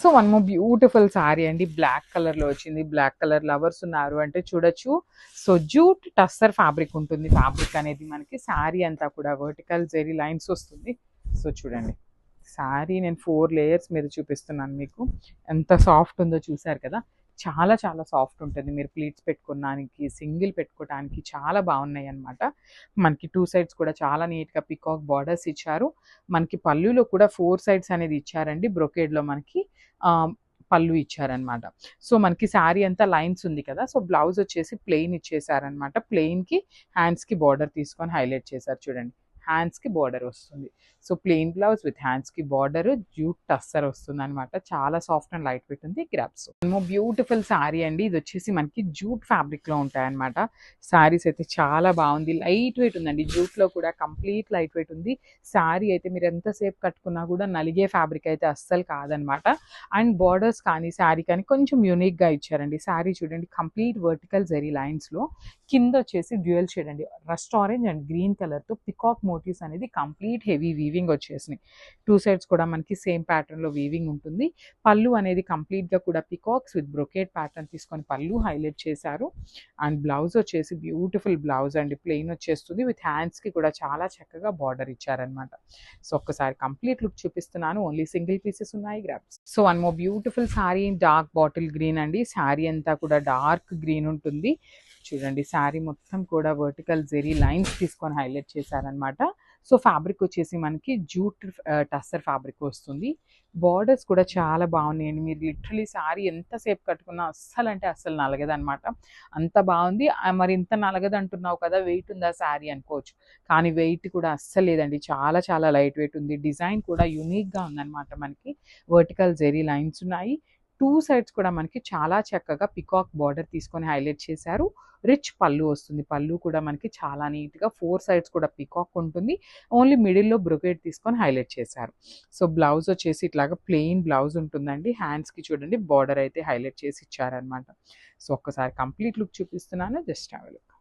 So one more beautiful sorry అండి, black colour లో వచ్చింది. బ్లాక్ కలర్ లవర్స్ ఉన్నారు అంటే చూడొచ్చు. సో జూట్ టస్సర్ ఫ్యాబ్రిక్ ఉంటుంది. ఫ్యాబ్రిక్ అనేది మనకి శారీ అంతా కూడా వర్టికల్ జెరీ లైన్స్ వస్తుంది. సో చూడండి, శారీ నేను 4 లేయర్స్ మీద చూపిస్తున్నాను మీకు. ఎంత సాఫ్ట్ ఉందో చూసారు కదా, చాలా చాలా సాఫ్ట్ ఉంటుంది. మీరు ప్లీట్స్ పెట్టుకోవడానికి, సింగిల్ పెట్టుకోవడానికి చాలా బాగున్నాయి అన్నమాట. మనకి 2 సైడ్స్ కూడా చాలా నీట్గా పికాక్ బార్డర్స్ ఇచ్చారు. మనకి పళ్ళులో కూడా 4 సైడ్స్ అనేది ఇచ్చారండి. బ్రొకేడ్లో మనకి పళ్ళు ఇచ్చారనమాట. సో మనకి శారీ అంతా లైన్స్ ఉంది కదా, సో బ్లౌజ్ వచ్చేసి ప్లెయిన్ ఇచ్చేసారనమాట. ప్లెయిన్కి హ్యాండ్స్కి బార్డర్ తీసుకొని హైలైట్ చేశారు చూడండి. హ్యాండ్స్కి బార్డర్ వస్తుంది. సో ప్లెయిన్ బ్లౌజ్ విత్ హ్యాండ్స్కి బార్డర్, జూట్ టస్సర్ వస్తుంది అనమాట. చాలా సాఫ్ట్ అండ్ లైట్ వెయిట్ ఉంది. గ్రాప్స్ బ్యూటిఫుల్ శారీ అండి. ఇది వచ్చేసి మనకి జూట్ ఫ్యాబ్రిక్లో ఉంటాయన్నమాట. శారీస్ అయితే చాలా బాగుంది, లైట్ వెయిట్ ఉందండి. జూట్లో కూడా కంప్లీట్ లైట్ వెయిట్ ఉంది. శారీ అయితే మీరు ఎంతసేపు కట్టుకున్నా కూడా నలిగే ఫ్యాబ్రిక్ అయితే అస్సలు కాదనమాట. అండ్ బార్డర్స్ కానీ శారీ కానీ కొంచెం యూనిక్గా ఇచ్చారండి. శారీ చూడండి, కంప్లీట్ వర్టికల్ జెరీ లైన్స్లో కింద వచ్చేసి డ్యూయల్ షేడ్ అండి, రస్ట్ ఆరెంజ్ అండ్ గ్రీన్ కలర్తో పికాక్ మోటివ్స్ అనేది కంప్లీట్ హెవీ వీవింగ్ వచ్చేసినాయి. 2 సైడ్స్ కూడా మనకి సేమ్ ప్యాటర్న్లో వీవింగ్ ఉంటుంది. పళ్ళు అనేది కంప్లీట్గా కూడా పికాక్స్ విత్ బ్రొకేట్ ప్యాటర్న్ తీసుకొని పళ్ళు హైలైట్ చేశారు. అండ్ బ్లౌజ్ వచ్చేసి బ్యూటిఫుల్ బ్లౌజ్ అండి, ప్లెయిన్ వచ్చేస్తుంది. విత్ హ్యాండ్స్కి కూడా చాలా చక్కగా బార్డర్ ఇచ్చారనమాట. సో ఒక్కసారి కంప్లీట్ లుక్ చూపిస్తున్నాను. ఓన్లీ సింగిల్ పీసెస్ ఉన్నాయి, grabs. So one more beautiful sari, dark bottle green అండి. శారీ అంతా కూడా డార్క్ గ్రీన్ ఉంటుంది. చూడండి, శారీ మొత్తం కూడా వర్టికల్ జెరీ లైన్స్ తీసుకొని హైలైట్ చేశారనమాట. సో ఫ్యాబ్రిక్ వచ్చేసి మనకి జూట్ టస్సర్ ఫ్యాబ్రిక్ వస్తుంది. బార్డర్స్ కూడా చాలా బాగున్నాయండి. మీరు లిటరలీ శారీ ఎంతసేపు కట్టుకున్నా అస్సలు అంటే అస్సలు నలగదనమాట. అంత బాగుంది. మరి ఇంత నలగదు అంటున్నావు కదా, వెయిట్ ఉందా శారీ అనుకోవచ్చు. కానీ వెయిట్ కూడా అస్సలు లేదండి, చాలా చాలా లైట్ వెయిట్ ఉంది. డిజైన్ కూడా యూనిక్గా ఉందన్నమాట. మనకి వర్టికల్ జెరీ లైన్స్ ఉన్నాయి. 2 సైడ్స్ కూడా మనకి చాలా చక్కగా పికాక్ బార్డర్ తీసుకొని హైలైట్ చేశారు. రిచ్ పళ్ళు వస్తుంది. పళ్ళు కూడా మనకి చాలా నీట్గా 4 సైడ్స్ కూడా పికాక్ ఉంటుంది. ఓన్లీ మిడిల్లో బ్రొకేట్ తీసుకొని హైలైట్ చేశారు. సో బ్లౌజ్ వచ్చేసి ఇట్లాగా ప్లెయిన్ బ్లౌజ్ ఉంటుందండి. హ్యాండ్స్కి చూడండి బార్డర్ అయితే హైలైట్ చేసి ఇచ్చారనమాట. సో ఒక్కసారి కంప్లీట్ లుక్ చూపిస్తున్నాను, జస్ట్ హ్యావ్ ఎ లుక్.